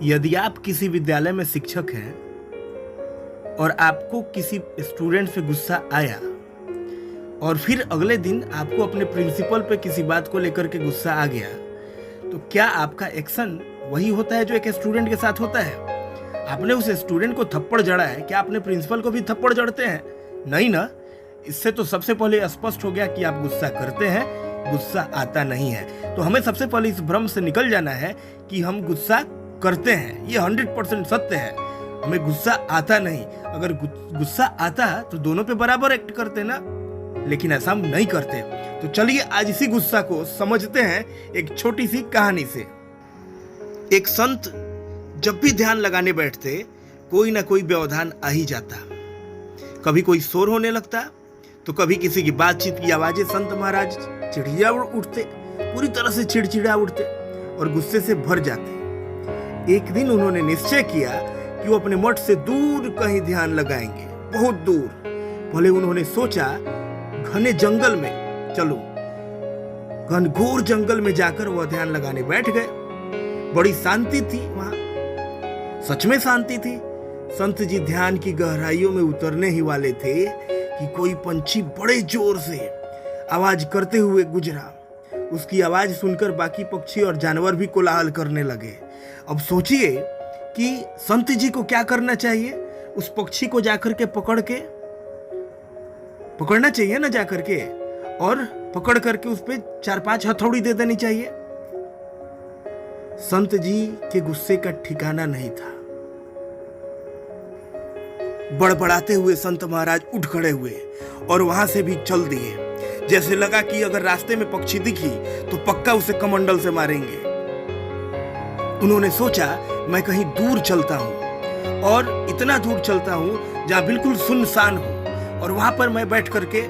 यदि आप किसी विद्यालय में शिक्षक हैं और आपको किसी स्टूडेंट पे गुस्सा आया और फिर अगले दिन आपको अपने प्रिंसिपल पे किसी बात को लेकर के गुस्सा आ गया, तो क्या आपका एक्शन वही होता है जो एक स्टूडेंट के साथ होता है? आपने उस स्टूडेंट को थप्पड़ जड़ा है, क्या आपने प्रिंसिपल को भी थप्पड़ जड़ते हैं? नहीं ना। इससे तो सबसे पहले स्पष्ट हो गया कि आप गुस्सा करते हैं, गुस्सा आता नहीं है। तो हमें सबसे पहले इस भ्रम से निकल जाना है कि हम गुस्सा करते हैं। ये 100% सत्य है। हमें गुस्सा आता नहीं। अगर गुस्सा आता तो दोनों पे बराबर एक्ट करते ना, लेकिन ऐसा हम नहीं करते। तो चलिए आज इसी गुस्सा को समझते हैं एक छोटी सी कहानी से। एक संत जब भी ध्यान लगाने बैठते, कोई ना कोई व्यवधान आ ही जाता। कभी कोई शोर होने लगता, तो कभी किसी की बातचीत की आवाजें संत महाराज चिड़िया उठते, पूरी तरह से चिड़चिड़ा उठते और गुस्से से भर जाते। एक दिन उन्होंने निश्चय किया कि वो अपने मठ से दूर कहीं ध्यान लगाएंगे, बहुत दूर। पहले उन्होंने सोचा घने जंगल में चलो, घनघोर जंगल में जाकर वह ध्यान लगाने बैठ गए। बड़ी शांति थी वहां, सच में शांति थी। संत जी ध्यान की गहराइयों में उतरने ही वाले थे कि कोई पंछी बड़े जोर से आवाज करते हुए गुजरा। उसकी आवाज सुनकर बाकी पक्षी और जानवर भी कोलाहल करने लगे। अब सोचिए कि संत जी को क्या करना चाहिए? उस पक्षी को जाकर के पकड़ना चाहिए ना, जाकर के, और पकड़ करके उस पे 4-5 हथौड़ी दे देनी चाहिए। संत जी के गुस्से का ठिकाना नहीं था। बड़बड़ाते हुए संत महाराज उठ खड़े हुए और वहां से भी चल दिए। जैसे लगा कि अगर रास्ते में पक्षी दिखी तो पक्का उसे कमंडल से मारेंगे। उन्होंने सोचा मैं कहीं दूर चलता हूं, और इतना दूर चलता हूं जहां बिल्कुल सुनसान हो, और वहां पर मैं बैठ करके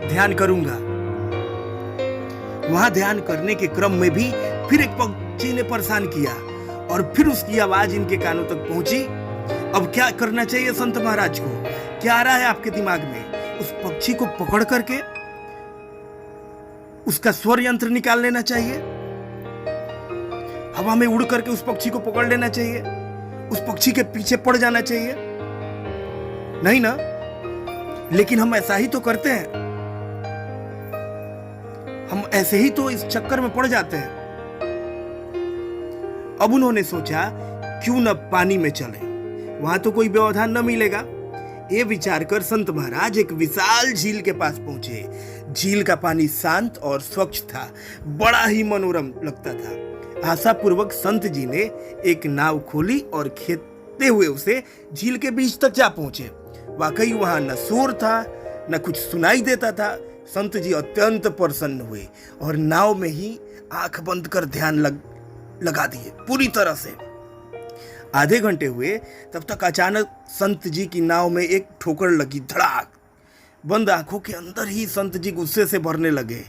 ध्यान करूंगा। वहां ध्यान करने के क्रम में भी फिर एक पक्षी ने परेशान किया और फिर उसकी आवाज इनके कानों तक पहुंची। अब क्या करना चाहिए संत महाराज को? क्या आ रहा है आपके दिमाग में? उस पक्षी को पकड़ करके उसका स्वर यंत्र निकाल लेना चाहिए, हवा में उड़ करके उस पक्षी को पकड़ लेना चाहिए, उस पक्षी के पीछे पड़ जाना चाहिए? नहीं ना। लेकिन हम ऐसा ही तो करते हैं। हम ऐसे ही तो इस चक्कर में पड़ जाते हैं। अब उन्होंने सोचा क्यों न पानी में चले, वहां तो कोई व्यवधान न मिलेगा। ये विचार कर संत महाराज एक विशाल झील के पास पहुंचे। झील का पानी शांत और स्वच्छ था, बड़ा ही मनोरम लगता था। आशापूर्वक संत जी ने एक नाव खोली और खेते हुए उसे झील के बीच तक जा पहुंचे। वाकई वहां न शोर था, न कुछ सुनाई देता था। संत जी अत्यंत प्रसन्न हुए और नाव में ही आंख बंद कर ध्यान लगा दिए पूरी तरह से। आधे घंटे हुए तब तक अचानक संत जी की नाव में एक ठोकर लगी, धड़ाक। बंद आंखों के अंदर ही संत जी गुस्से से भरने लगे,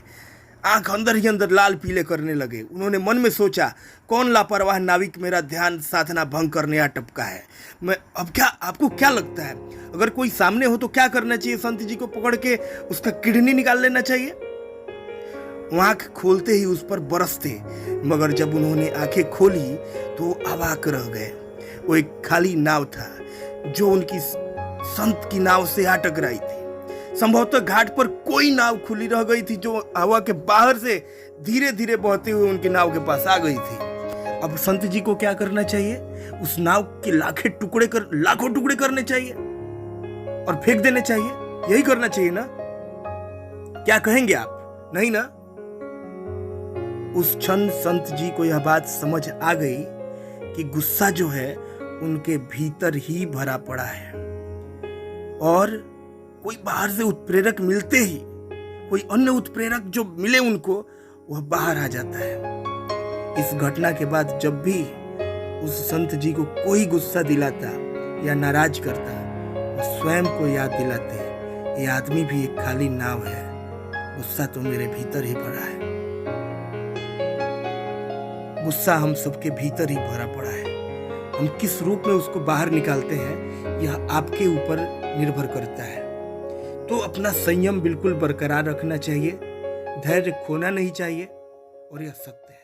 आंख अंदर ही अंदर लाल पीले करने लगे। उन्होंने मन में सोचा कौन लापरवाह नाविक मेरा ध्यान साधना भंग करने आ टपका है। मैं अब क्या, आपको क्या लगता है अगर कोई सामने हो तो क्या करना चाहिए? संत जी को पकड़ के उसका किडनी निकाल लेना चाहिए। आंख खोलते ही उस पर बरसते, मगर जब उन्होंने आंखें खोली तो अवाक रह गए। वो एक खाली नाव था जो उनकी संत की नाव से आ टकराई थी। संभवतः घाट पर कोई नाव खुली रह गई थी जो हवा के बाहर से धीरे धीरे बहते हुए उनकी नाव के पास आ गई थी। अब संत जी को क्या करना चाहिए? उस नाव के लाखों टुकड़े करने चाहिए और फेंक देने चाहिए। यही करना चाहिए ना? क्या कहेंगे आप? नहीं ना। उस क्षण संत जी को यह बात समझ आ गई कि गुस्सा जो है उनके भीतर ही भरा पड़ा है, और कोई बाहर से उत्प्रेरक मिलते ही, कोई अन्य उत्प्रेरक जो मिले उनको, वह बाहर आ जाता है। इस घटना के बाद जब भी उस संत जी को कोई गुस्सा दिलाता या नाराज करता, वो स्वयं को याद दिलाते, ये आदमी भी एक खाली नाव है, गुस्सा तो मेरे भीतर ही भरा है। गुस्सा हम सबके भीतर ही भरा पड़ा है। हम किस रूप में उसको बाहर निकालते हैं यह आपके ऊपर निर्भर करता है। तो अपना संयम बिल्कुल बरकरार रखना चाहिए, धैर्य खोना नहीं चाहिए, और यह सत्य है।